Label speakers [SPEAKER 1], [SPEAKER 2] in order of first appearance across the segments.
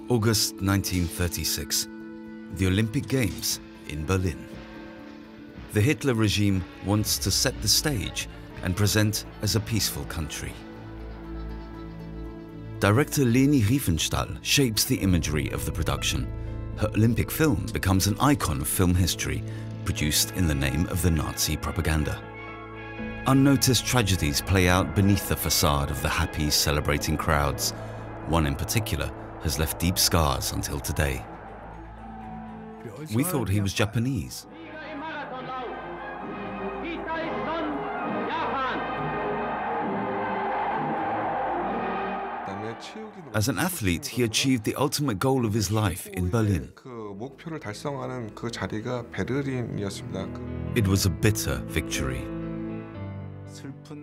[SPEAKER 1] August 1936, the Olympic Games in Berlin. The Hitler regime wants to set the stage and present as a peaceful country. Director Leni Riefenstahl shapes the imagery of the production. Her Olympic film becomes an icon of film history, produced in the name of the Nazi propaganda. Unnoticed tragedies play out beneath the facade of the happy, celebrating crowds. One in particular has left deep scars until today. We thought he was Japanese. As an athlete, he achieved the ultimate goal of his life in Berlin. It was a bitter victory.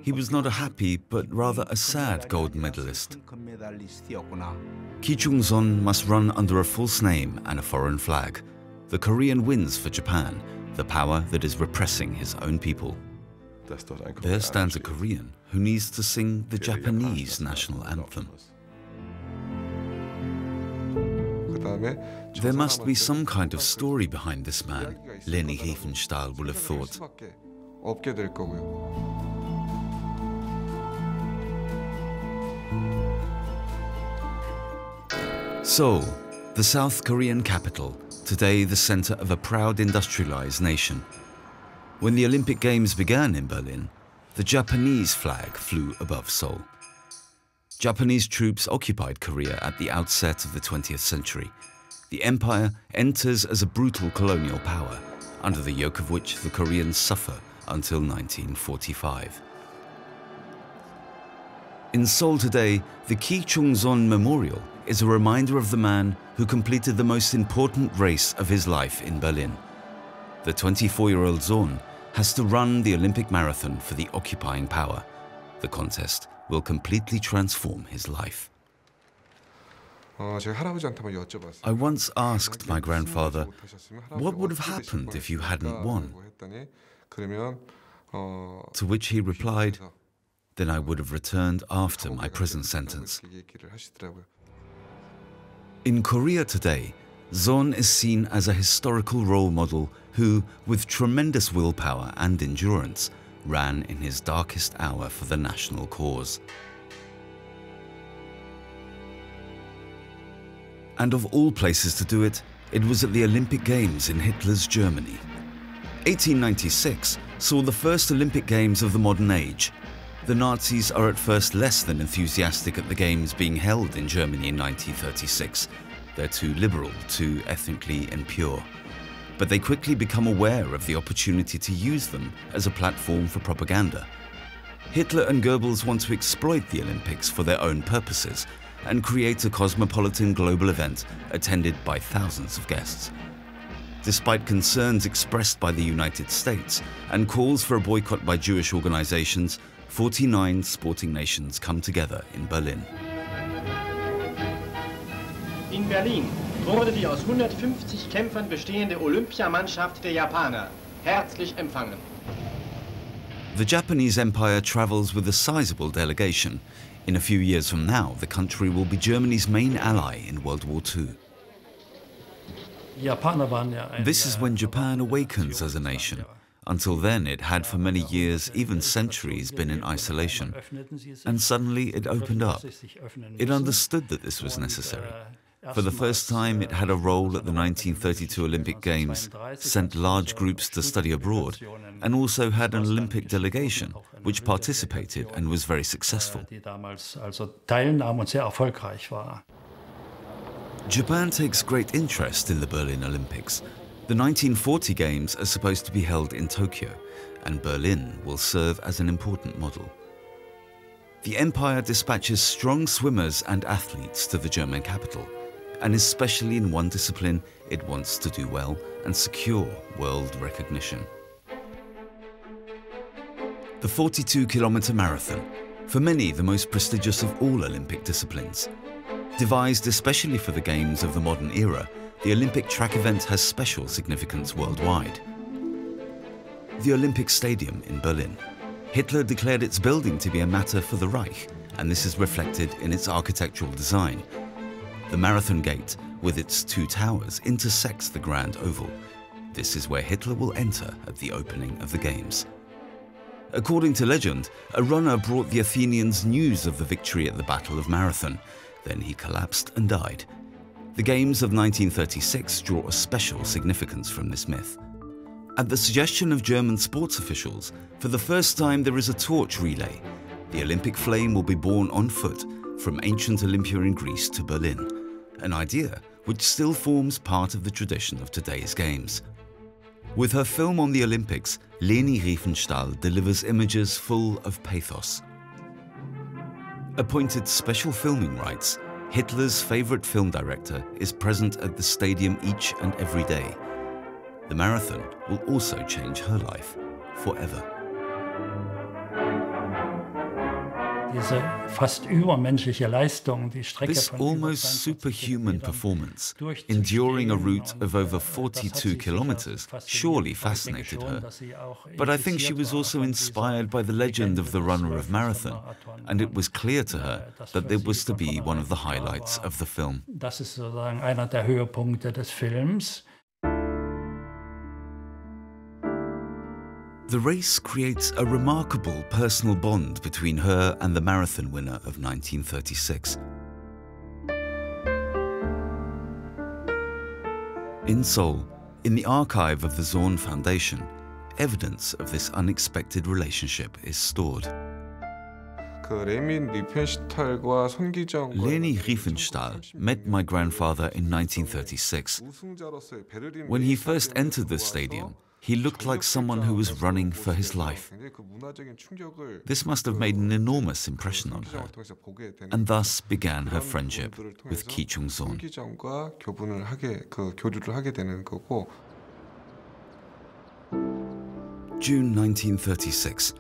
[SPEAKER 1] He was not a happy, but rather a sad gold medalist. Ki Chung-son must run under a false name and a foreign flag. The Korean wins for Japan, the power that is repressing his own people. There stands a Korean who needs to sing the Japanese national anthem. There must be some kind of story behind this man, Leni Riefenstahl would have thought. Seoul, the South Korean capital, today the center of a proud industrialized nation. When the Olympic Games began in Berlin, the Japanese flag flew above Seoul. Japanese troops occupied Korea at the outset of the 20th century. The empire enters as a brutal colonial power, under the yoke of which the Koreans suffer until 1945. In Seoul today, the Ki Chung-son Memorial is a reminder of the man who completed the most important race of his life in Berlin. The 24-year-old Son has to run the Olympic marathon for the occupying power. The contest will completely transform his life. I once asked my grandfather, what would have happened if you hadn't won? To which he replied, then I would have returned after my prison sentence. In Korea today, Son is seen as a historical role model who, with tremendous willpower and endurance, ran in his darkest hour for the national cause. And of all places to do it, it was at the Olympic Games in Hitler's Germany. 1896 saw the first Olympic Games of the modern age. The Nazis are at first less than enthusiastic at the Games being held in Germany in 1936. They're too liberal, too ethnically impure. But they quickly become aware of the opportunity to use them as a platform for propaganda. Hitler and Goebbels want to exploit the Olympics for their own purposes and create a cosmopolitan global event attended by thousands of guests. Despite concerns expressed by the United States and calls for a boycott by Jewish organizations, 49 sporting nations come together in Berlin.
[SPEAKER 2] In Berlin wurde die aus 150 Kämpfern bestehende Olympiamannschaft der Japaner herzlich empfangen.
[SPEAKER 1] The Japanese Empire travels with a sizable delegation. In a few years from now, the country will be Germany's main ally in World War II. This is when Japan awakens as a nation. Until then, it had for many years, even centuries, been in isolation. And suddenly it opened up. It understood that this was necessary. For the first time, it had a role at the 1932 Olympic Games, sent large groups to study abroad, and also had an Olympic delegation, which participated and was very successful. Japan takes great interest in the Berlin Olympics. The 1940 Games are supposed to be held in Tokyo, and Berlin will serve as an important model. The empire dispatches strong swimmers and athletes to the German capital, and especially in one discipline, it wants to do well and secure world recognition. The 42-kilometer marathon, for many the most prestigious of all Olympic disciplines. Devised especially for the Games of the modern era, the Olympic track event has special significance worldwide. The Olympic Stadium in Berlin. Hitler declared its building to be a matter for the Reich, and this is reflected in its architectural design. The Marathon Gate, with its 2 towers, intersects the Grand Oval. This is where Hitler will enter at the opening of the Games. According to legend, a runner brought the Athenians news of the victory at the Battle of Marathon. Then he collapsed and died. The Games of 1936 draw a special significance from this myth. At the suggestion of German sports officials, for the first time there is a torch relay. The Olympic flame will be borne on foot from ancient Olympia in Greece to Berlin, an idea which still forms part of the tradition of today's Games. With her film on the Olympics, Leni Riefenstahl delivers images full of pathos. Appointed special filming rights, Hitler's favorite film director is present at the stadium each and every day. The marathon will also change her life forever.
[SPEAKER 3] This almost superhuman performance, enduring a route of over 42 kilometers, surely fascinated her.
[SPEAKER 1] But I think she was also inspired by the legend of the runner of marathon, and it was clear to her that it was to be one of the highlights of the film.
[SPEAKER 3] Das ist sozusagen einer der Höhepunkte des Films.
[SPEAKER 1] The race creates a remarkable personal bond between her and the marathon winner of 1936. In Seoul, in the archive of the Zorn Foundation, evidence of this unexpected relationship is stored.
[SPEAKER 4] Leni
[SPEAKER 1] Riefenstahl met my grandfather in 1936. When he first entered the stadium, he looked like someone who was running for his life. This must have made an enormous impression on her, and thus began her friendship with Ki Chung-son. June 1936.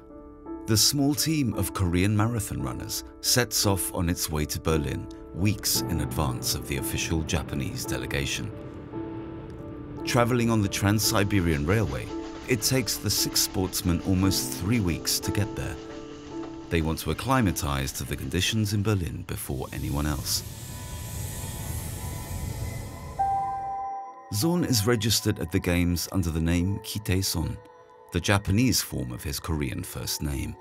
[SPEAKER 1] The small team of Korean marathon runners sets off on its way to Berlin weeks in advance of the official Japanese delegation. Traveling on the Trans-Siberian Railway, it takes the 6 sportsmen almost 3 weeks to get there. They want to acclimatize to the conditions in Berlin before anyone else. Zorn is registered at the Games under the name Kitae-son, the Japanese form of his Korean first name.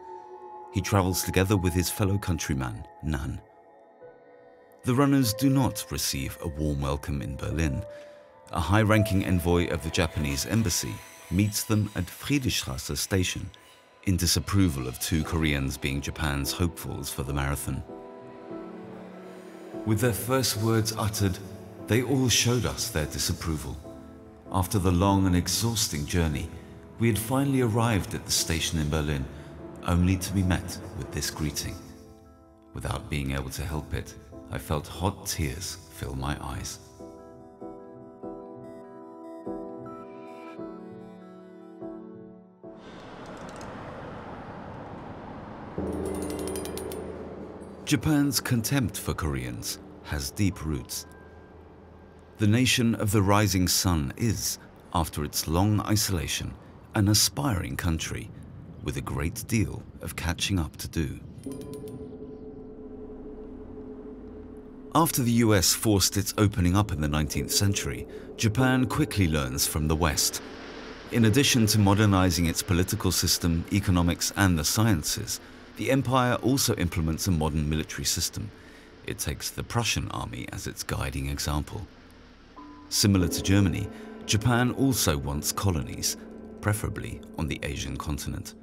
[SPEAKER 1] He travels together with his fellow countryman, Nan. The runners do not receive a warm welcome in Berlin. A high-ranking envoy of the Japanese embassy meets them at Friedrichstraße station in disapproval of 2 Koreans being Japan's hopefuls for the marathon. With their first words uttered, they all showed us their disapproval. After the long and exhausting journey, we had finally arrived at the station in Berlin, only to be met with this greeting. Without being able to help it, I felt hot tears fill my eyes. Japan's contempt for Koreans has deep roots. The nation of the rising sun is, after its long isolation, an aspiring country with a great deal of catching up to do. After the US forced its opening up in the 19th century, Japan quickly learns from the West. In addition to modernizing its political system, economics, and the sciences, the empire also implements a modern military system. It takes the Prussian army as its guiding example. Similar to Germany, Japan also wants colonies, preferably on the Asian continent.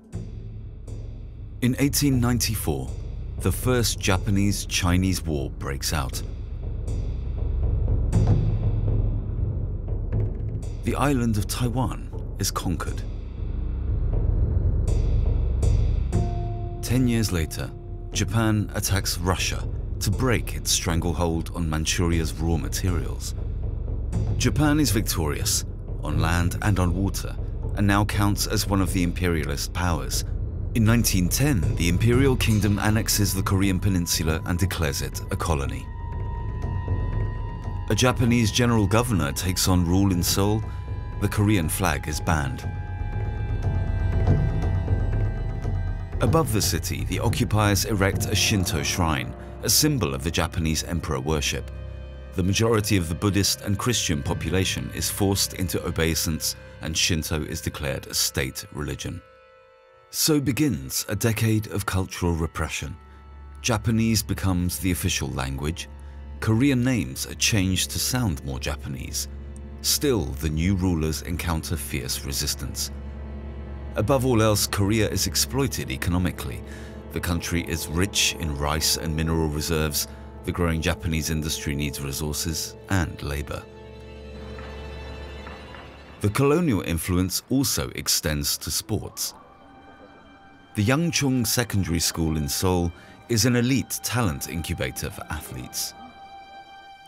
[SPEAKER 1] In 1894, the First Japanese-Chinese War breaks out. The island of Taiwan is conquered. 10 years later, Japan attacks Russia to break its stranglehold on Manchuria's raw materials. Japan is victorious, on land and on water, and now counts as one of the imperialist powers. In 1910, the Imperial Kingdom annexes the Korean peninsula and declares it a colony. A Japanese general governor takes on rule in Seoul. The Korean flag is banned. Above the city, the occupiers erect a Shinto shrine, a symbol of the Japanese emperor worship. The majority of the Buddhist and Christian population is forced into obeisance, and Shinto is declared a state religion. So begins a decade of cultural repression. Japanese becomes the official language. Korean names are changed to sound more Japanese. Still, the new rulers encounter fierce resistance. Above all else, Korea is exploited economically. The country is rich in rice and mineral reserves. The growing Japanese industry needs resources and labor. The colonial influence also extends to sports. The Yangchung Secondary School in Seoul is an elite talent incubator for athletes.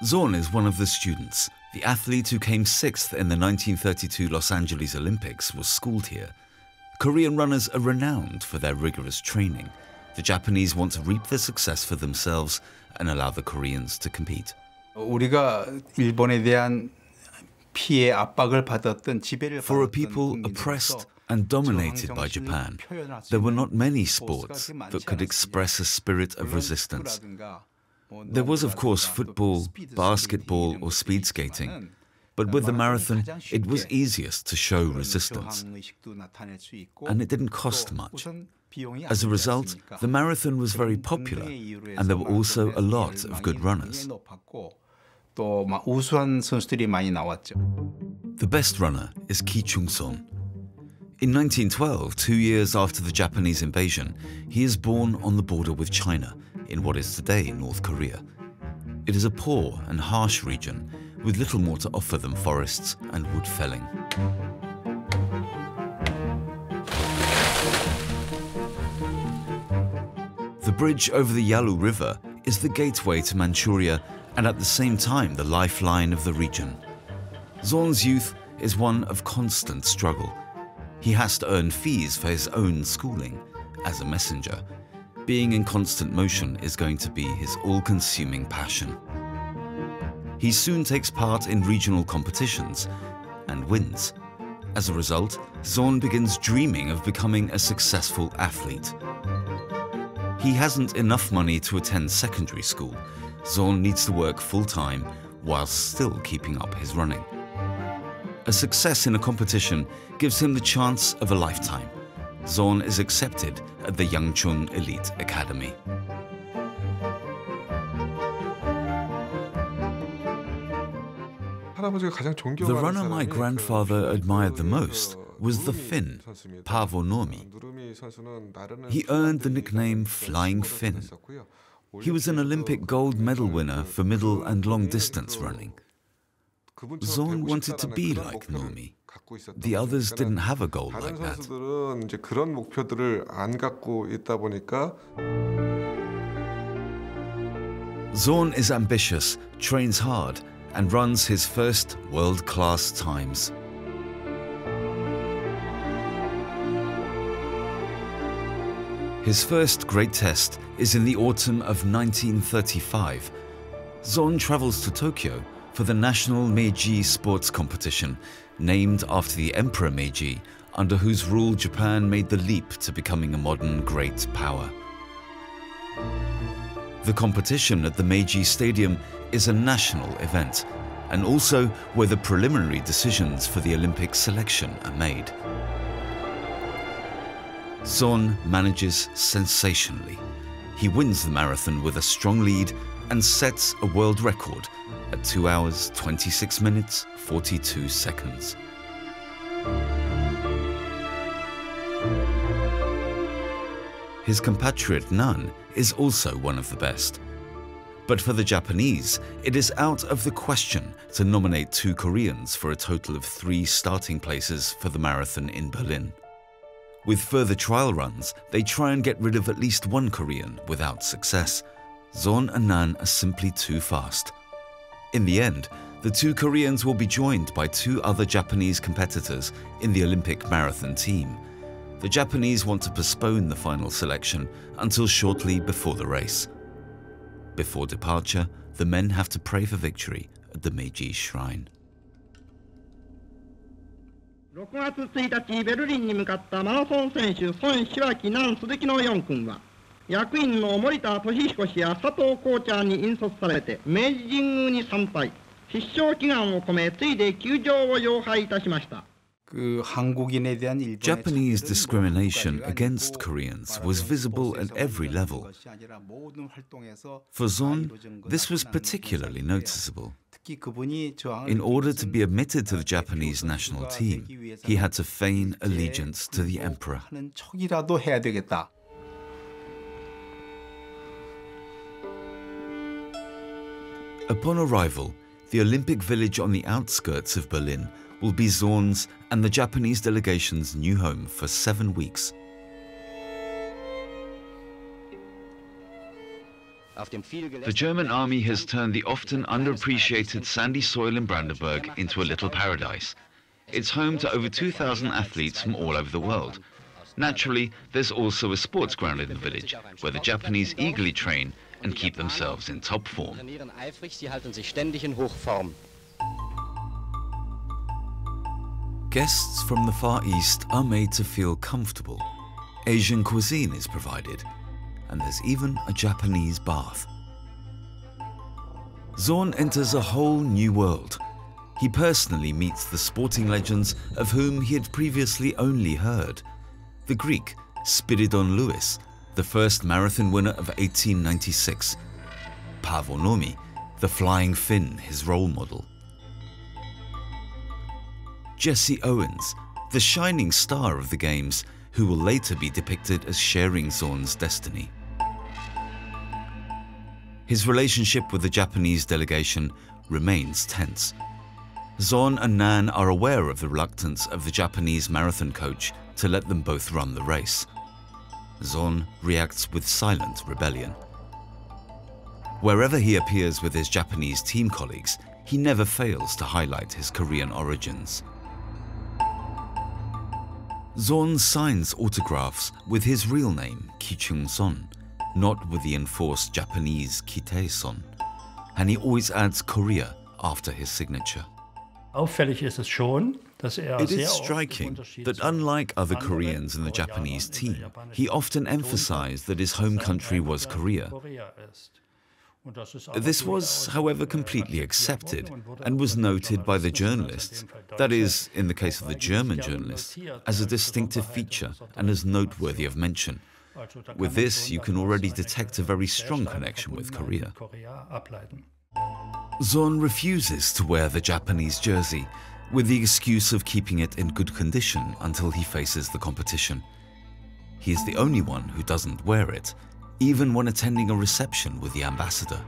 [SPEAKER 1] Zorn is one of the students. The athlete who came 6th in the 1932 Los Angeles Olympics was schooled here. Korean runners are renowned for their rigorous training. The Japanese want to reap the success for themselves and allow the Koreans to compete.
[SPEAKER 5] 우리가 일본에 대한 피해 압박을 받았던 지배를
[SPEAKER 1] For a people oppressed and dominated by Japan, there were not many sports that could express a spirit of resistance. There was, of course, football, basketball, or speed skating. But with the marathon, it was easiest to show resistance. And it didn't cost much. As a result, the marathon was very popular, and there were also a lot of good runners. The best runner is Ki Chung-son. In 1912, 2 years after the Japanese invasion, he is born on the border with China, in what is today North Korea. It is a poor and harsh region, with little more to offer than forests and wood felling. The bridge over the Yalu River is the gateway to Manchuria and at the same time the lifeline of the region. Zorn's youth is one of constant struggle. He has to earn fees for his own schooling as a messenger. Being in constant motion is going to be his all-consuming passion. He soon takes part in regional competitions and wins. As a result, Zorn begins dreaming of becoming a successful athlete. He hasn't enough money to attend secondary school. Zorn needs to work full-time whilst still keeping up his running. A success in a competition gives him the chance of a lifetime. Zorn is accepted at the Yangchung Elite Academy.
[SPEAKER 3] The runner my grandfather admired the most was the Finn, Paavo Nurmi.
[SPEAKER 1] He earned the nickname Flying Finn. He was an Olympic gold medal winner for middle and long distance running. Zorn wanted to be like Nurmi. The others didn't have a goal like that. Zorn is ambitious, trains hard, and runs his first world-class times. His first great test is in the autumn of 1935. Zorn travels to Tokyo for the National Meiji Sports Competition, named after the Emperor Meiji, under whose rule Japan made the leap to becoming a modern great power. The competition at the Meiji Stadium is a national event, and also where the preliminary decisions for the Olympic selection are made. Zorn manages sensationally. He wins the marathon with a strong lead and sets a world record at 2 hours, 26 minutes, 42 seconds. His compatriot Nan is also one of the best. But for the Japanese, it is out of the question to nominate 2 Koreans for a total of 3 starting places for the marathon in Berlin. With further trial runs, they try and get rid of at least 1 Korean without success. Zorn and Nan are simply too fast. In the end, the 2 Koreans will be joined by 2 other Japanese competitors in the Olympic marathon team. The Japanese want to postpone the final selection until shortly before the race. Before departure, the men have to pray for victory at the Meiji Shrine.
[SPEAKER 6] 6月1日ベルリンに向かったマラソン選手孫志脇南鈴木の4君は役員の森田俊彦氏や佐藤校長に引率されて明治神宮に参拝、必勝祈願を込めついで休場を要拝いたしました。
[SPEAKER 1] Japanese discrimination against Koreans was visible at every level. For Zon, this was particularly noticeable. In order to be admitted to the Japanese national team, he had to feign allegiance to the emperor. Upon arrival, the Olympic village on the outskirts of Berlin will be Zon's and the Japanese delegation's new home for 7 weeks.
[SPEAKER 3] The German army has turned the often underappreciated sandy soil in Brandenburg into a little paradise. It's home to over 2,000 athletes from all over the world. Naturally, there's also a sports ground in the village, where the Japanese eagerly train and keep themselves in top form.
[SPEAKER 1] Guests from the Far East are made to feel comfortable. Asian cuisine is provided, and there's even a Japanese bath. Zon enters a whole new world. He personally meets the sporting legends of whom he had previously only heard. The Greek Spiridon Lewis, the first marathon winner of 1896. Paavo Nurmi, the flying Finn, his role model. Jesse Owens, the shining star of the Games, who will later be depicted as sharing Zon's destiny. His relationship with the Japanese delegation remains tense. Zon and Nan are aware of the reluctance of the Japanese marathon coach to let them both run the race. Zon reacts with silent rebellion. Wherever he appears with his Japanese team colleagues, he never fails to highlight his Korean origins. Zon signs autographs with his real name, Ki Chung-son, not with the enforced Japanese Kitae-son, and he always adds Korea after his signature.
[SPEAKER 3] It is striking that unlike other Koreans in the Japanese team, he often emphasized that his home country was Korea. This was, however, completely accepted and was noted by the journalists, that is, in the case of the German journalists, as a distinctive feature and as noteworthy of mention. With this, you can already detect a very strong connection with Korea. Zon refuses to wear the Japanese jersey, with the excuse of keeping it in good condition until he faces the competition. He is the only one who doesn't wear it, even when attending a reception with the ambassador.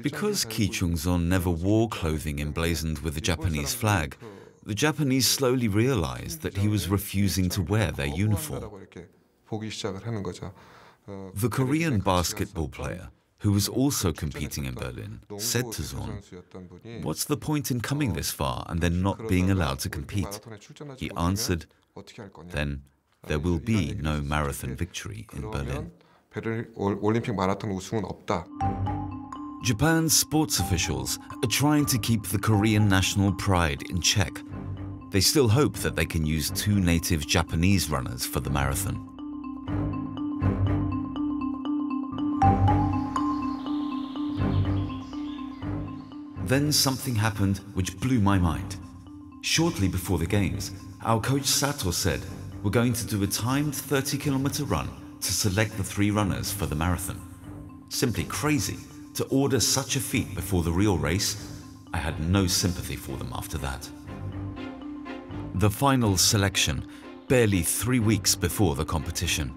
[SPEAKER 3] Because Ki Chung-son never wore clothing emblazoned with the Japanese flag, the Japanese slowly realized that he was refusing to wear their uniform. The Korean basketball player, who was also competing in Berlin, said to Zon, "What's the point in coming this far and then not being allowed to compete?" He answered, "Then there will be no marathon victory in Berlin." Japan's sports officials are trying to keep the Korean national pride in check. They still hope that they can use 2 native Japanese runners for the marathon. Then something happened which blew my mind. Shortly before the Games, our coach Sato said, "We're going to do a timed 30-kilometer run to select the 3 runners for the marathon." Simply crazy to order such a feat before the real race. I had no sympathy for them after that. The final selection, barely 3 weeks before the competition.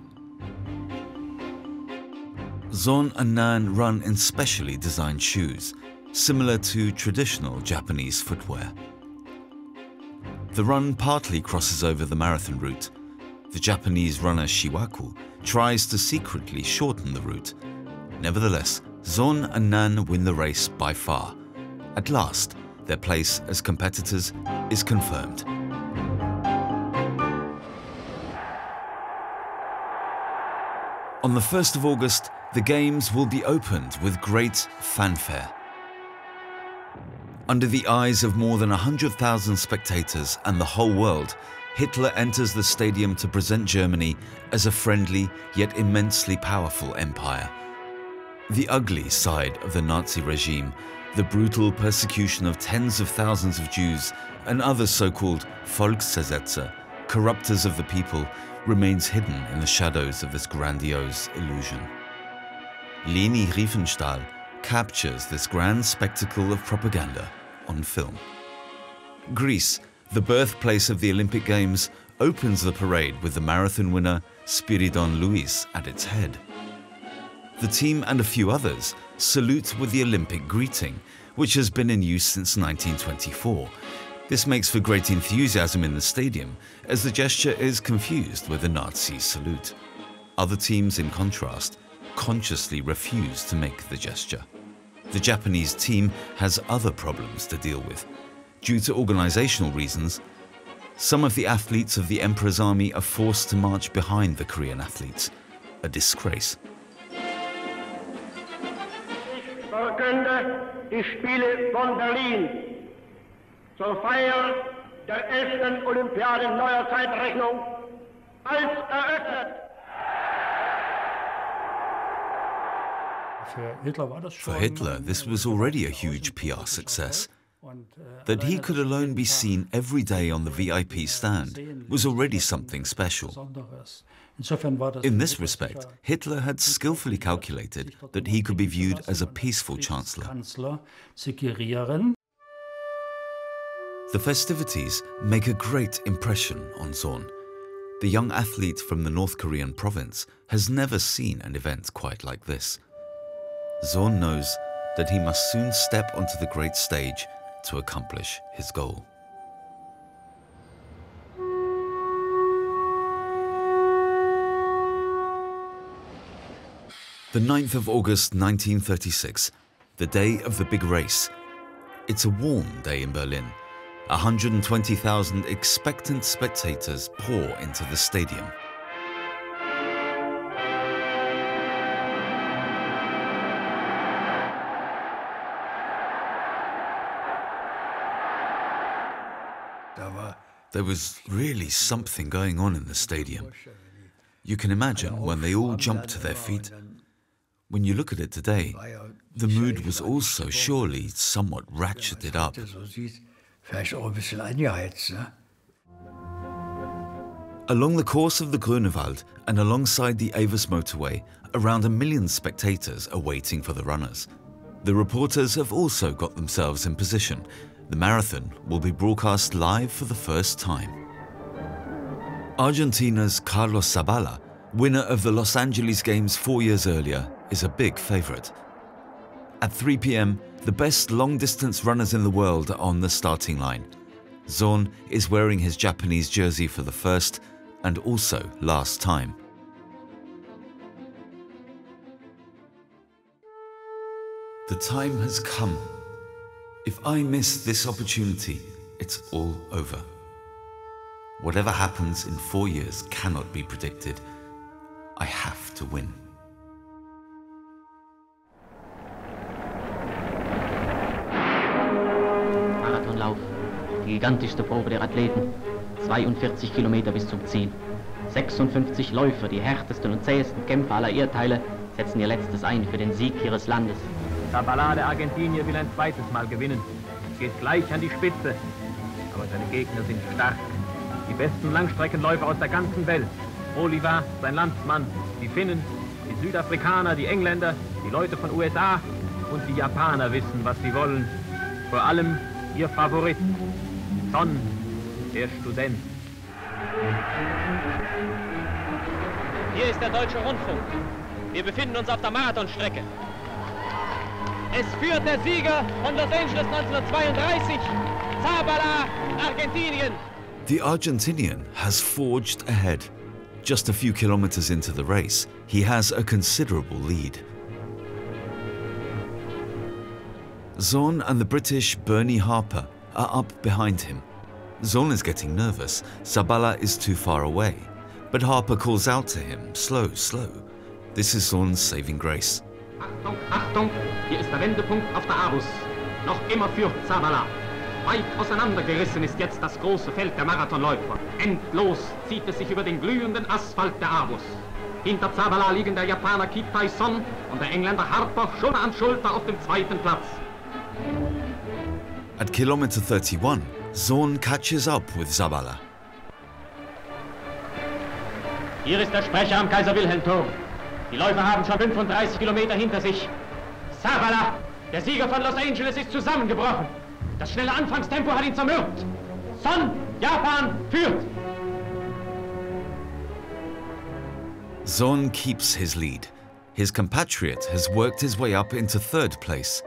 [SPEAKER 3] Zon and Nan run in specially designed shoes, similar to traditional Japanese footwear. The run partly crosses over the marathon route. The Japanese runner Shiwaku tries to secretly shorten the route. Nevertheless, Zon and Nan win the race by far. At last, their place as competitors is confirmed. On the 1st of August, the Games will be opened with great fanfare.
[SPEAKER 1] Under the eyes of more than 100,000 spectators and the whole world, Hitler enters the stadium to present Germany as a friendly yet immensely powerful empire. The ugly side of the Nazi regime, the brutal persecution of tens of thousands of Jews and other so-called Volkszersetzer, corruptors of the people, remains hidden in the shadows of this grandiose illusion. Leni Riefenstahl captures this grand spectacle of propaganda on film. Greece, the birthplace of the Olympic Games, opens the parade with the marathon winner Spiridon Louis at its head. The team and a few others salute with the Olympic greeting, which has been in use since 1924. This makes for great enthusiasm in the stadium, as the gesture is confused with the Nazi salute. Other teams, in contrast, consciously refuse to make the gesture. The Japanese team has other problems to deal with. Due to organizational reasons, some of the athletes of the Emperor's army are forced to march behind the Korean athletes, a disgrace.
[SPEAKER 6] Ich verkünde die Spiele von Berlin zur Feier der 11. Olympiade neuer Zeitrechnung als eröffnet.
[SPEAKER 1] For Hitler, this was already a huge PR success. That he could alone be seen every day on the VIP stand was already something special. In this respect, Hitler had skillfully calculated that he could be viewed as a peaceful chancellor. The festivities make a great impression on Zorn. The young athlete from the North Korean province has never seen an event quite like this. Zorn knows that he must soon step onto the great stage to accomplish his goal. The 9th of August 1936, the day of the big race. It's a warm day in Berlin. 120,000 expectant spectators pour into the stadium. There was really something going on in the stadium. You can imagine when they all jumped to their feet. When you look at it today, the mood was also surely somewhat ratcheted up. Along the course of the Grunewald and alongside the Avus motorway, around 1 million spectators are waiting for the runners. The reporters have also got themselves in position. The marathon will be broadcast live for the first time. Argentina's Carlos Zabala, winner of the Los Angeles Games 4 years earlier, is a big favorite. At 3 p.m, the best long-distance runners in the world are on the starting line. Zorn is wearing his Japanese jersey for the first and also last time. The time has come. If I miss this opportunity, it's all over. Whatever happens in 4 years cannot be predicted. I have to win.
[SPEAKER 7] Marathonlauf, die gigantischste Probe der Athleten. 42 Kilometer bis zum Ziel. 56 Läufer, die härtesten und zähesten Kämpfer aller Erdteile, setzen ihr Letztes ein für den Sieg ihres Landes.
[SPEAKER 8] Zabala, der Argentinier, will ein zweites Mal gewinnen. Geht gleich an die Spitze. Aber seine Gegner sind stark. Die besten Langstreckenläufer aus der ganzen Welt. Oliver, sein Landsmann, die Finnen, die Südafrikaner, die Engländer, die Leute von USA und die Japaner wissen, was sie wollen. Vor allem ihr Favorit, Son, der Student.
[SPEAKER 9] Hier ist der Deutsche Rundfunk. Wir befinden uns auf der Marathonstrecke. Es führt der Sieger von Los Angeles 1932, Zabala, Argentinien.
[SPEAKER 1] The Argentinian has forged ahead. Just a few kilometers into the race, he has a considerable lead. Zorn and the British Bernie Harper are up behind him. Zorn is getting nervous. Zabala is too far away. But Harper calls out to him, slow, slow. This is Zorn's saving grace.
[SPEAKER 7] Achtung, Achtung, hier ist der Wendepunkt auf der Avus.
[SPEAKER 8] Noch immer führt Zabala. Weit auseinandergerissen ist jetzt das große Feld der Marathonläufer. Endlos zieht es sich über den glühenden Asphalt der Avus. Hinter Zabala liegen der Japaner Kip Tae-son und der Engländer Harper Schulter an Schulter auf dem zweiten Platz.
[SPEAKER 1] At kilometer 31, Zorn catches up with Zabala.
[SPEAKER 9] Hier ist der Sprecher am Kaiser-Wilhelm-Turm. Die Läufer haben schon 35 Kilometer hinter sich. Zabala, der Sieger von Los Angeles, ist zusammengebrochen. Das schnelle Anfangstempo hat ihn zermürbt. Son, Japan, führt!
[SPEAKER 1] Zorn keeps his lead. His compatriot has worked his way up into third place.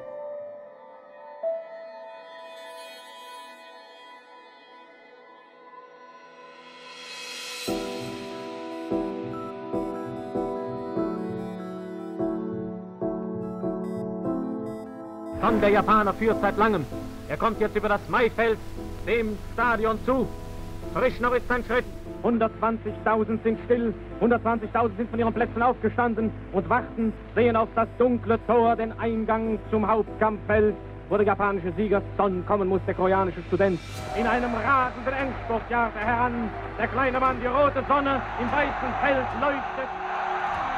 [SPEAKER 8] Son, der Japaner, führt seit langem. Er kommt jetzt über das Maifeld dem Stadion zu. Frisch noch ist sein Schritt. 120.000 sind still. 120.000 sind von ihren Plätzen aufgestanden und warten, sehen auf das dunkle Tor den Eingang zum Hauptkampffeld, wo der japanische Sieger Son kommen muss, der koreanische Student. In einem rasenden Endspurt jagt er heran. Der kleine Mann, die rote Sonne im weißen Feld leuchtet.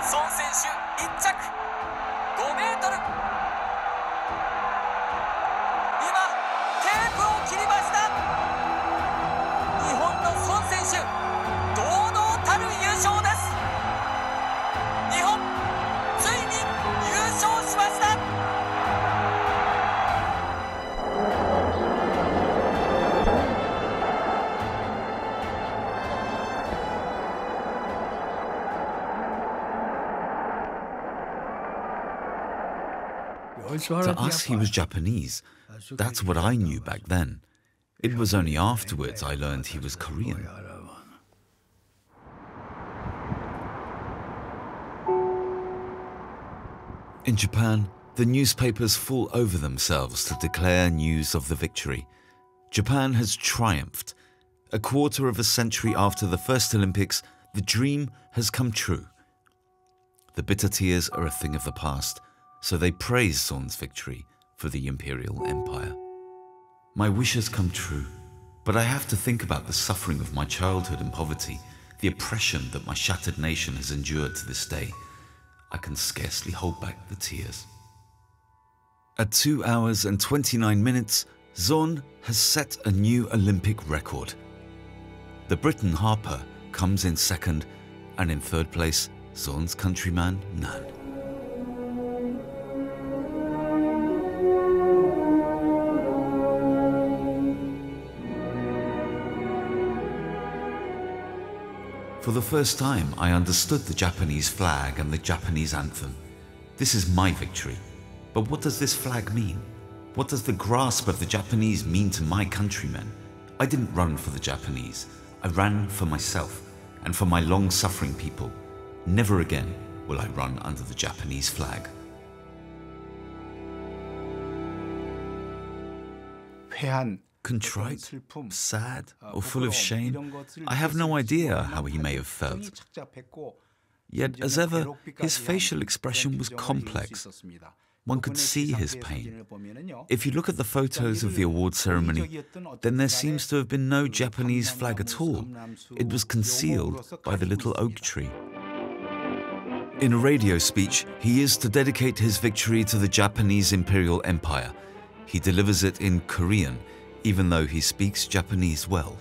[SPEAKER 10] Son 選手1着5メートル。
[SPEAKER 1] To us, he was Japanese. That's what I knew back then. It was only afterwards I learned he was Korean. In Japan, the newspapers fall over themselves to declare news of the victory. Japan has triumphed. A quarter of a century after the first Olympics, the dream has come true. The bitter tears are a thing of the past, so they praise Zorn's victory for the Imperial Empire. My wishes come true, but I have to think about the suffering of my childhood and poverty, the oppression that my shattered nation has endured to this day. I can scarcely hold back the tears. At 2 hours and 29 minutes, Zorn has set a new Olympic record. The Briton Harper comes in second, and in third place, Zorn's countryman Nan. For the first time, I understood the Japanese flag and the Japanese anthem. This is my victory. But what does this flag mean? What does the grasp of the Japanese mean to my countrymen? I didn't run for the Japanese. I ran for myself and for my long-suffering people. Never again will I run under the Japanese flag. Contrite, sad, or full of shame, I have no idea how he may have felt. Yet, as ever, his facial expression was complex. One could see his pain. If you look at the photos of the award ceremony, then there seems to have been no Japanese flag at all. It was concealed by the little oak tree. In a radio speech, he is to dedicate his victory to the Japanese Imperial Empire. He delivers it in Korean, even though he speaks Japanese well.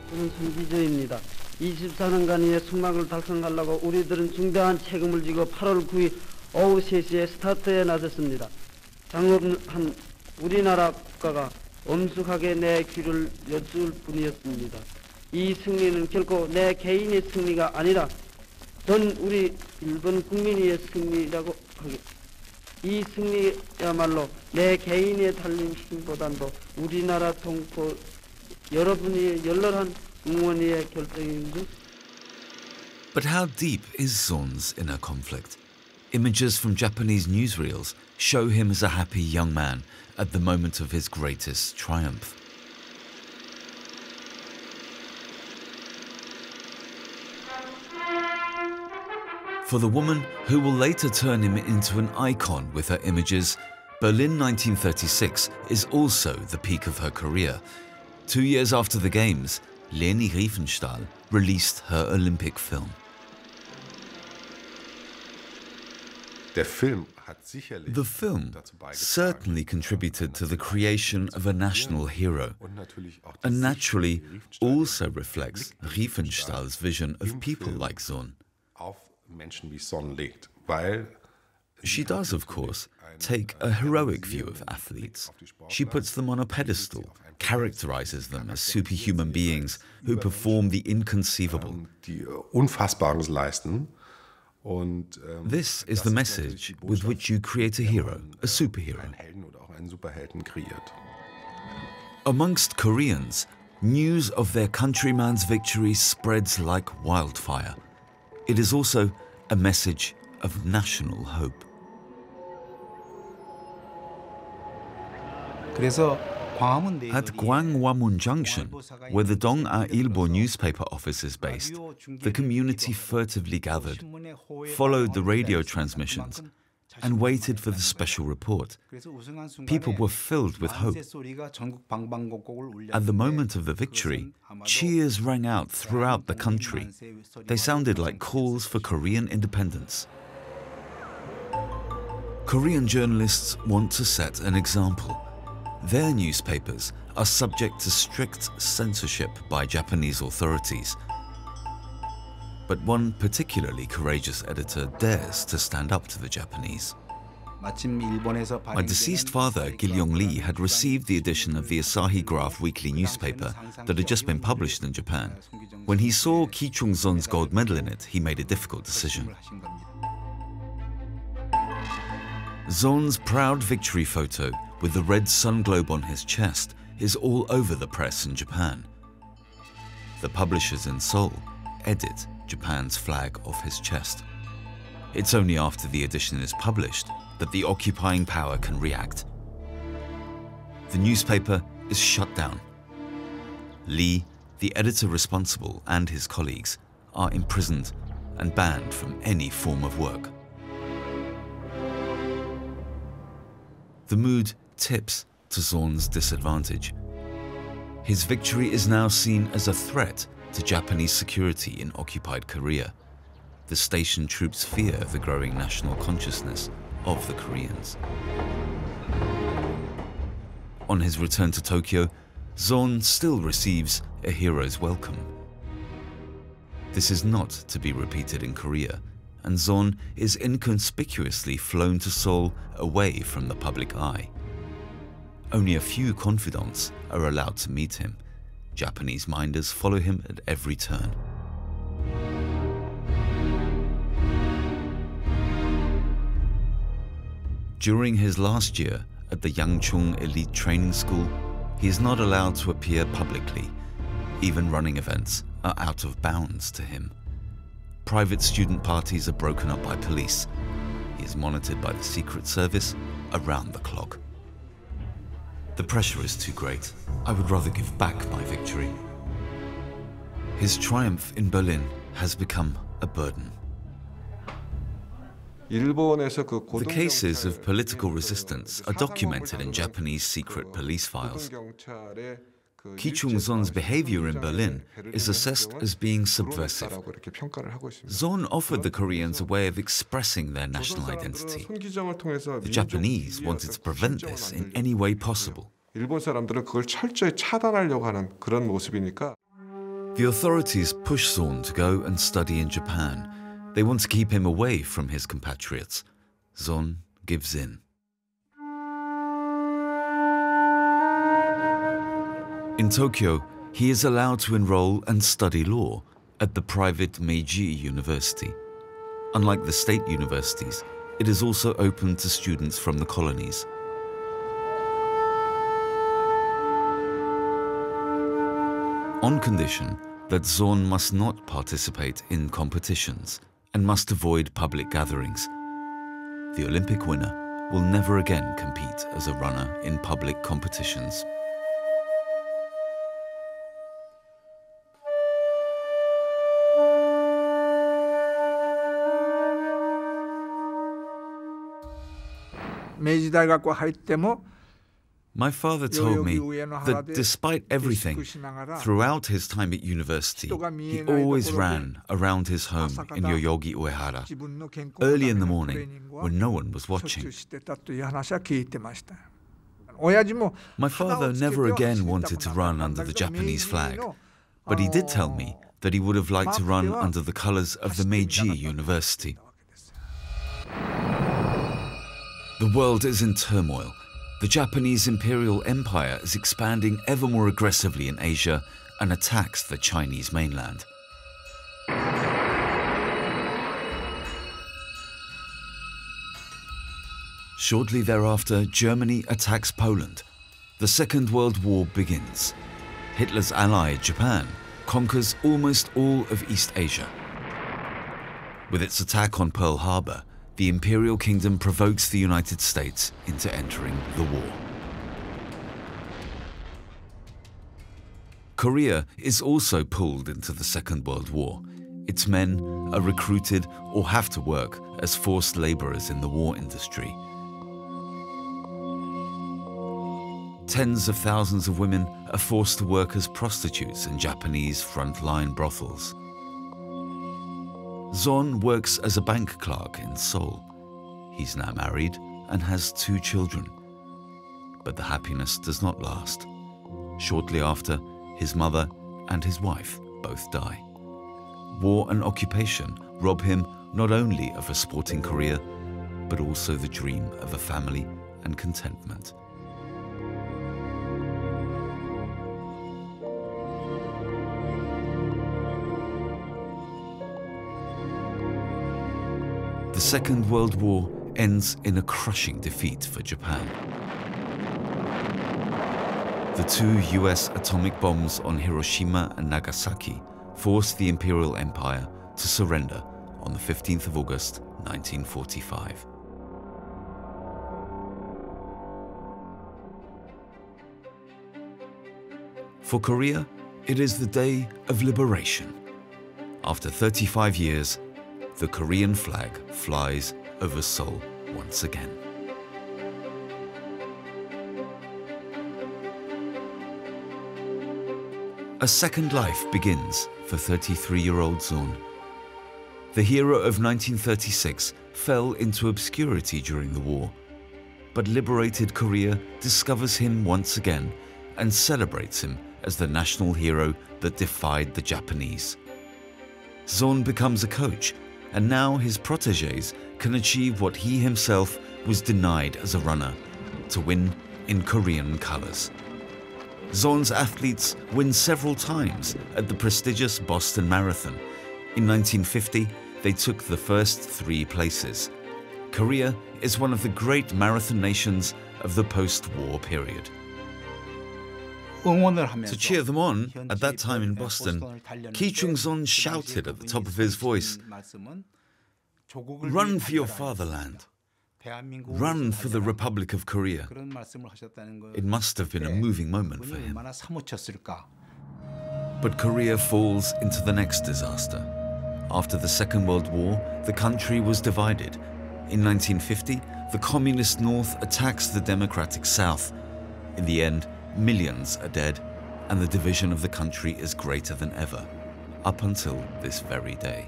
[SPEAKER 11] 저는 선기자입니다. 24년간의 숙막을 달성하려고 우리들은 중대한 책임을 지고 8월 9일 오후 3시에 스타트에 나섰습니다. 장엄한 우리나라 국가가 엄숙하게 내 귀를 여쭐 뿐이었습니다. 이 승리는 결코 내 개인의 승리가 아니라 전 우리 일본 국민의 승리라고 하겠습니다. 이 승리야말로 내 개인의 달린 힘보다도 우리나라 동포 여러분의 열렬한 응원의 결정입니다.
[SPEAKER 1] But how deep is Zorn's inner conflict? Images from Japanese newsreels show him as a happy young man at the moment of his greatest triumph. For the woman who will later turn him into an icon with her images, Berlin 1936 is also the peak of her career. 2 years after the Games, Leni Riefenstahl released her Olympic film.
[SPEAKER 4] The film
[SPEAKER 1] certainly contributed to the creation of a national hero, and naturally also reflects Riefenstahl's vision of people like Sohn. She does, of course, take a heroic view of athletes. She puts them on a pedestal, characterizes them as superhuman beings who perform the inconceivable. This is the message with which you create a hero, a superhero. Amongst Koreans, news of their countryman's victory spreads like wildfire. It is also a message of national hope. At Gwangwamun Junction, where the Dong-a Ilbo newspaper office is based, the community furtively gathered, followed the radio transmissions, and waited for the special report. People were filled with hope. At the moment of the victory, cheers rang out throughout the country. They sounded like calls for Korean independence. Korean journalists want to set an example. Their newspapers are subject to strict censorship by Japanese authorities. But one particularly courageous editor dares to stand up to the Japanese. My deceased father, Gilyong Lee, had received the edition of the Asahi Graph weekly newspaper that had just been published in Japan. When he saw Ki Chung-son's gold medal in it, he made a difficult decision. Sohn's proud victory photo with the red sun globe on his chest is all over the press in Japan. The publishers in Seoul edit Japan's flag off his chest. It's only after the edition is published that the occupying power can react. The newspaper is shut down. Lee, the editor responsible, and his colleagues are imprisoned and banned from any form of work. The mood tips to Sohn's disadvantage. His victory is now seen as a threat to Japanese security in occupied Korea. The station troops fear the growing national consciousness of the Koreans. On his return to Tokyo, Sohn still receives a hero's welcome. This is not to be repeated in Korea, and Sohn is inconspicuously flown to Seoul away from the public eye. Only a few confidants are allowed to meet him. Japanese minders follow him at every turn. During his last year at the Yangchung Elite Training School, he is not allowed to appear publicly. Even running events are out of bounds to him. Private student parties are broken up by police. He is monitored by the Secret Service around the clock. The pressure is too great. I would rather give back my victory. His triumph in Berlin has become a burden. The cases of political resistance are documented in Japanese secret police files. Ki Chung-son's behavior in Berlin is assessed as being subversive. Sohn offered the Koreans a way of expressing their national identity. The Japanese wanted to prevent this in any way possible. The authorities push Sohn to go and study in Japan. They want to keep him away from his compatriots. Sohn gives in. In Tokyo, he is allowed to enroll and study law at the private Meiji University. Unlike the state universities, it is also open to students from the colonies. On condition that Sohn must not participate in competitions and must avoid public gatherings. The Olympic winner will never again compete as a runner in public competitions. My father told me that despite everything, throughout his time at university, he always ran around his home in Yoyogi Uehara early in the morning when no one was watching. My father never again wanted to run under the Japanese flag, but he did tell me that he would have liked to run under the colors of the Meiji University. The world is in turmoil. The Japanese Imperial Empire is expanding ever more aggressively in Asia and attacks the Chinese mainland. Shortly thereafter, Germany attacks Poland. The Second World War begins. Hitler's ally, Japan, conquers almost all of East Asia. With its attack on Pearl Harbor, the Imperial Kingdom provokes the United States into entering the war. Korea is also pulled into the Second World War. Its men are recruited or have to work as forced laborers in the war industry. Tens of thousands of women are forced to work as prostitutes in Japanese frontline brothels. Zon works as a bank clerk in Seoul. He's now married and has 2 children. But the happiness does not last. Shortly after, his mother and his wife both die. War and occupation rob him not only of a sporting career, but also the dream of a family and contentment. The Second World War ends in a crushing defeat for Japan. The 2 US atomic bombs on Hiroshima and Nagasaki forced the Imperial Empire to surrender on the 15th of August, 1945. For Korea, it is the day of liberation. After 35 years, the Korean flag flies over Seoul once again. A second life begins for 33-year-old Zon. The hero of 1936 fell into obscurity during the war, but liberated Korea discovers him once again and celebrates him as the national hero that defied the Japanese. Zon becomes a coach, and now his protégés can achieve what he himself was denied as a runner, to win in Korean colors. Zon's athletes win several times at the prestigious Boston Marathon. In 1950, they took the first 3 places. Korea is one of the great marathon nations of the post-war period. To cheer them on, at that time in Boston, Ki Chung-son shouted at the top of his voice, "Run for your fatherland. Run for the Republic of Korea." It must have been a moving moment for him. But Korea falls into the next disaster. After the Second World War, the country was divided. In 1950, the Communist North attacks the Democratic South. In the end, millions are dead, and the division of the country is greater than ever, up until this very day.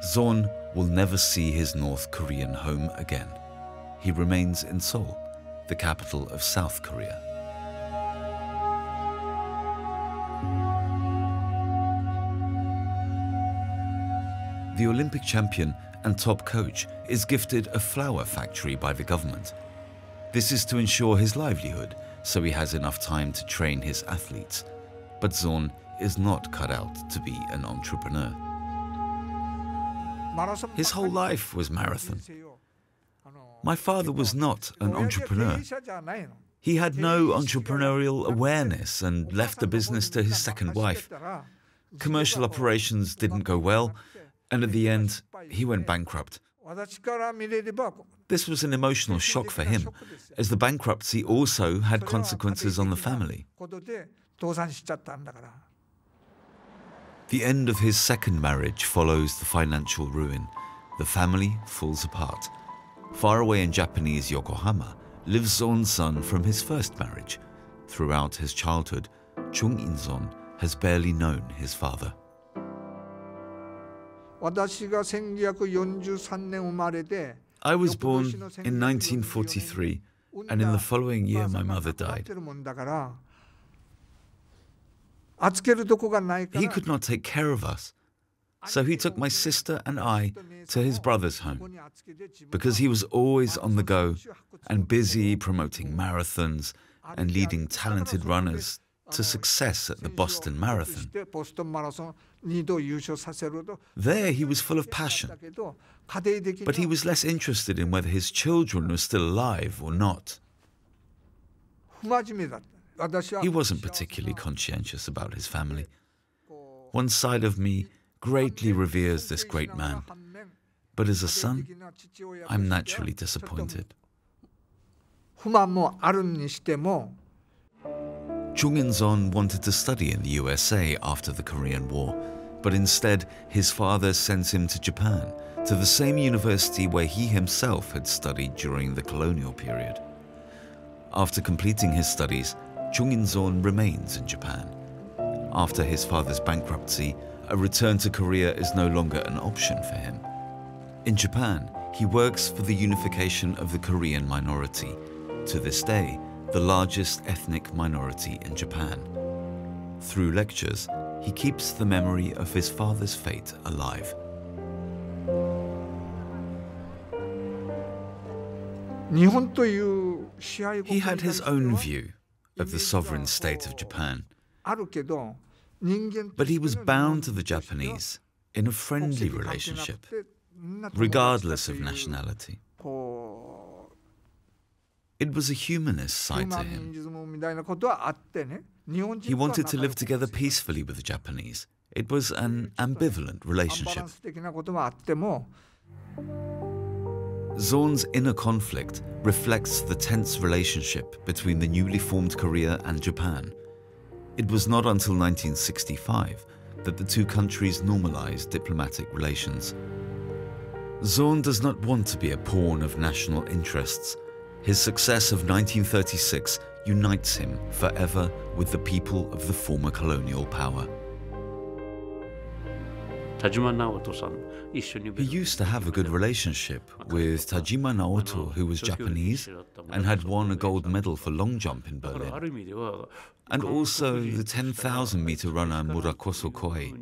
[SPEAKER 1] Zon will never see his North Korean home again. He remains in Seoul, the capital of South Korea. The Olympic champion and top coach is gifted a flower factory by the government. This is to ensure his livelihood, so he has enough time to train his athletes. But Zon is not cut out to be an entrepreneur. His whole life was marathon. My father was not an entrepreneur. He had no entrepreneurial awareness and left the business to his second wife. Commercial operations didn't go well, and at the end, he went bankrupt. This was an emotional shock for him, as the bankruptcy also had consequences on the family. The end of his second marriage follows the financial ruin. The family falls apart. Far away in Japanese Yokohama lives Zon's son from his first marriage. Throughout his childhood, Chung In-son has barely known his father. I was born in 1943, and in the following year my mother died. He could not take care of us, so he took my sister and I to his brother's home. Because he was always on the go and busy promoting marathons and leading talented runners to success at the Boston Marathon. There he was full of passion, but he was less interested in whether his children were still alive or not. He wasn't particularly conscientious about his family. One side of me greatly reveres this great man, but as a son, I'm naturally disappointed. Chung In-son wanted to study in the USA after the Korean War, but instead his father sent him to Japan, to the same university where he himself had studied during the colonial period. After completing his studies, Chung In-son remains in Japan. After his father's bankruptcy, a return to Korea is no longer an option for him. In Japan, he works for the unification of the Korean minority, to this day, the largest ethnic minority in Japan. Through lectures, he keeps the memory of his father's fate alive. He had his own view of the sovereign state of Japan, but he was bound to the Japanese in a friendly relationship, regardless of nationality. It was a humanist side to him. He wanted to live together peacefully with the Japanese. It was an ambivalent relationship. Zon's inner conflict reflects the tense relationship between the newly formed Korea and Japan. It was not until 1965 that the two countries normalized diplomatic relations. Zon does not want to be a pawn of national interests. His success of 1936 unites him forever with the people of the former colonial power. He used to have a good relationship with Tajima Naoto, who was Japanese and had won a gold medal for long jump in Berlin, and also the 10,000-meter runner Murakoso Koei.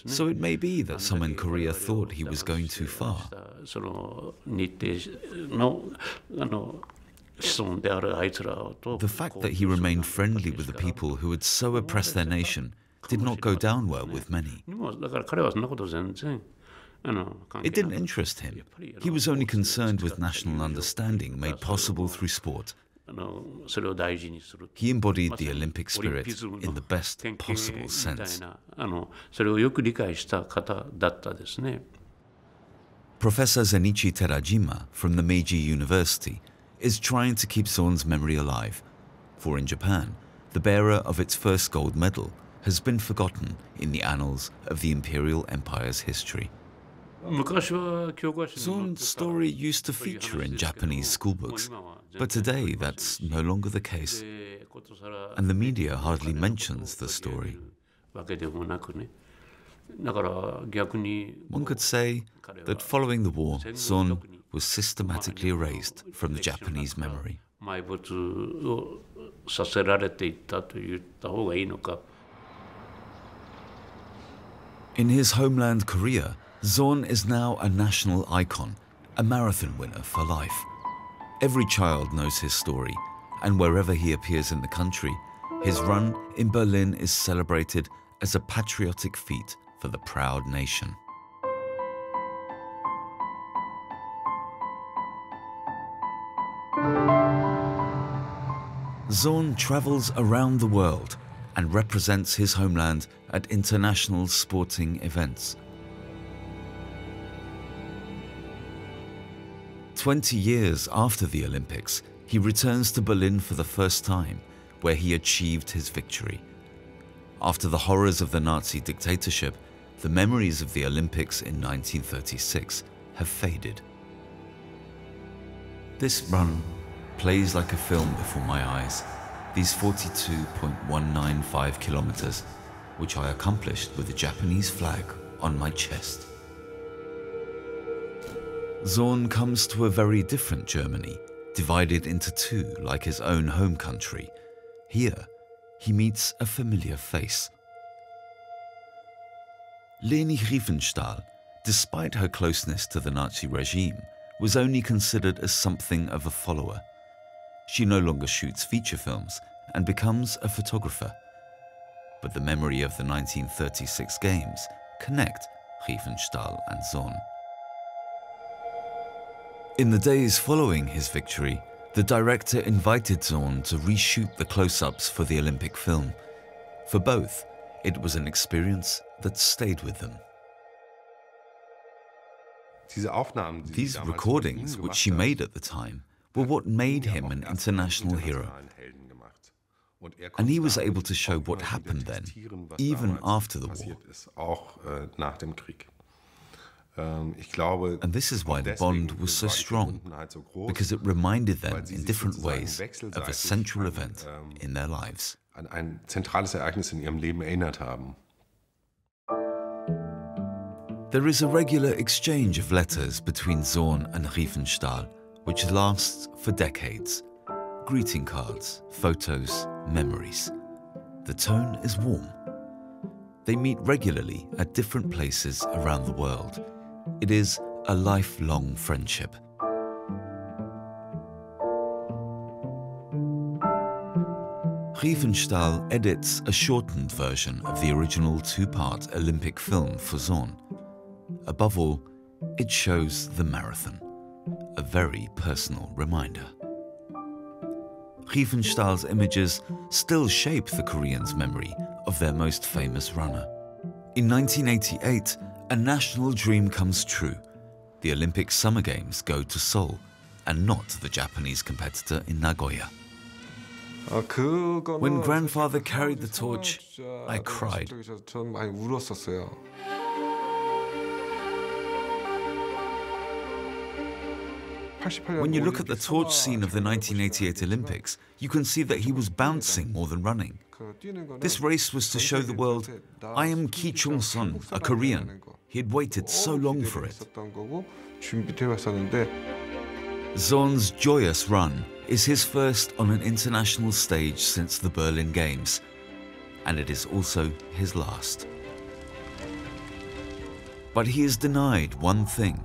[SPEAKER 1] So it may be that some in Korea thought he was going too far. The fact that he remained friendly with the people who had so oppressed their nation did not go down well with many. It didn't interest him. He was only concerned with national understanding made possible through sport. He embodied the Olympic spirit in the best possible sense. Professor Zenichi Terajima from the Meiji University is trying to keep Zon's memory alive, for in Japan, the bearer of its first gold medal has been forgotten in the annals of the Imperial Empire's history. Zon's story used to feature in Japanese schoolbooks, but today that's no longer the case, and the media hardly mentions the story. One could say that following the war, Zon was systematically erased from the Japanese memory. In his homeland Korea, Zon is now a national icon, a marathon winner for life. Every child knows his story, and wherever he appears in the country, his run in Berlin is celebrated as a patriotic feat for the proud nation. Zon travels around the world and represents his homeland at international sporting events. 20 years after the Olympics, he returns to Berlin for the first time, where he achieved his victory. After the horrors of the Nazi dictatorship, the memories of the Olympics in 1936 have faded. This run plays like a film before my eyes, these 42.195 kilometers, which I accomplished with the Japanese flag on my chest. Zorn comes to a very different Germany, divided into two like his own home country. Here, he meets a familiar face. Leni Riefenstahl, despite her closeness to the Nazi regime, was only considered as something of a follower. She no longer shoots feature films and becomes a photographer. But the memory of the 1936 games connect Riefenstahl and Zorn. In the days following his victory, the director invited Zorn to reshoot the close-ups for the Olympic film. For both, it was an experience that stayed with them. These recordings, which she made at the time, were what made him an international hero. And he was able to show what happened then, even after the war. And this is why the bond was so strong, because it reminded them in different ways of a central event in their lives. There is a regular exchange of letters between Zorn and Riefenstahl, which lasts for decades. Greeting cards, photos, memories. The tone is warm. They meet regularly at different places around the world. It is a lifelong friendship. Riefenstahl edits a shortened version of the original two-part Olympic film for Zorn. Above all, it shows the marathon, a very personal reminder. Riefenstahl's images still shape the Koreans' memory of their most famous runner. In 1988, a national dream comes true. The Olympic Summer Games go to Seoul, and not the Japanese competitor in Nagoya. When grandfather carried the torch, I cried. When you look at the torch scene of the 1988 Olympics, you can see that he was bouncing more than running. This race was to show the world, I am Ki Chung-sun, a Korean. He had waited so long for it. Zorn's joyous run is his first on an international stage since the Berlin Games, and it is also his last. But he is denied one thing: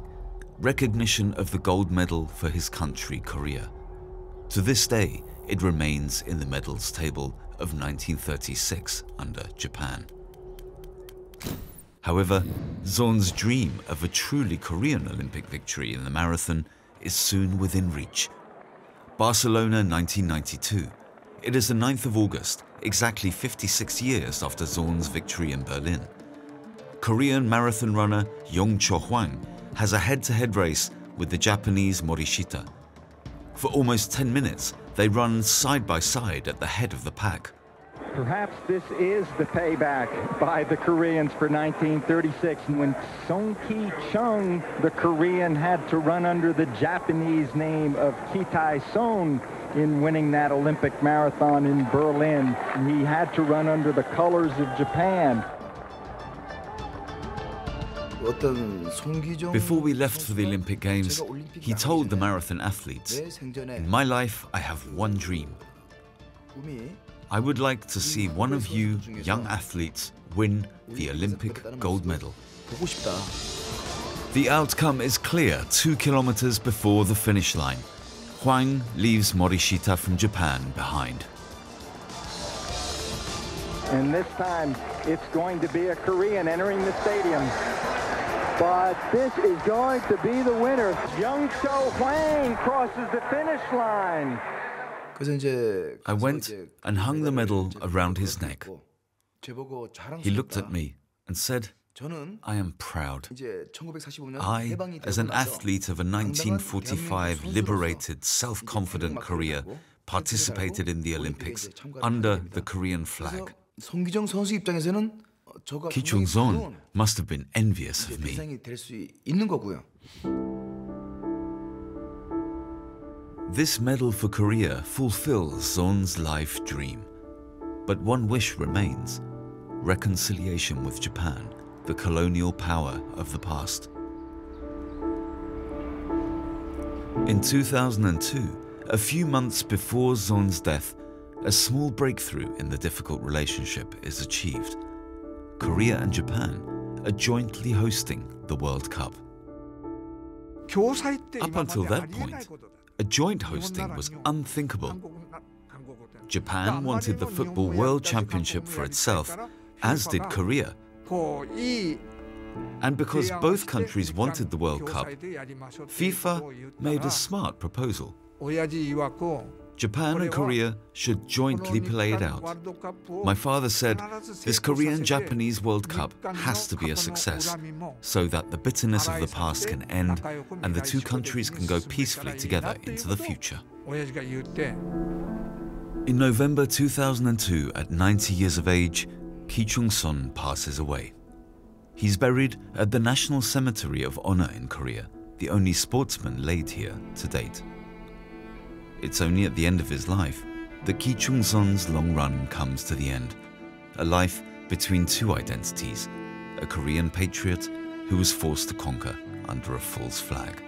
[SPEAKER 1] recognition of the gold medal for his country, Korea. To this day, it remains in the medals table of 1936 under Japan. However, Zorn's dream of a truly Korean Olympic victory in the marathon is soon within reach. Barcelona 1992. It is the 9th of August, exactly 56 years after Zorn's victory in Berlin. Korean marathon runner Yong Cho-hwang has a head-to-head race with the Japanese Morishita. For almost 10 minutes, they run side by side at the head of the pack.
[SPEAKER 12] Perhaps this is the payback by the Koreans for 1936, when Song Ki-chung, the Korean, had to run under the Japanese name of Ki-tae-son in winning that Olympic marathon in Berlin. He had to run under the colors of Japan.
[SPEAKER 1] Before we left for the Olympic Games, he told the marathon athletes, "In my life, I have one dream. I would like to see one of you young athletes win the Olympic gold medal." The outcome is clear 2 kilometers before the finish line. Hwang leaves Morishita from Japan behind.
[SPEAKER 12] And this time, it's going to be a Korean entering the stadium. But this is going to be the winner. Yong Cho-hwang crosses the finish line.
[SPEAKER 1] I went and hung the medal around his neck. He looked at me and said, "I am proud. I, as an athlete of a 1945 liberated, self-confident Korea, participated in the Olympics under the Korean flag." Ki Chung-son must have been envious of me.
[SPEAKER 13] 대상이 될 수 있는 거고요.
[SPEAKER 1] This medal for Korea fulfills Son's life dream. But one wish remains: reconciliation with Japan, the colonial power of the past. In 2002, a few months before Son's death, a small breakthrough in the difficult relationship is achieved. Korea and Japan are jointly hosting the World Cup. Up until that point, a joint hosting was unthinkable. Japan wanted the Football World Championship for itself, as did Korea. And because both countries wanted the World Cup, FIFA made a smart proposal. Japan and Korea should jointly play it out. My father said, this Korean-Japanese World Cup has to be a success, so that the bitterness of the past can end and the two countries can go peacefully together into the future. In November 2002, at 90 years of age, Ki Chung-son passes away. He's buried at the National Cemetery of Honor in Korea, the only sportsman laid here to date. It's only at the end of his life that Ki Chung-son's long run comes to the end. A life between two identities, a Korean patriot who was forced to conquer under a false flag.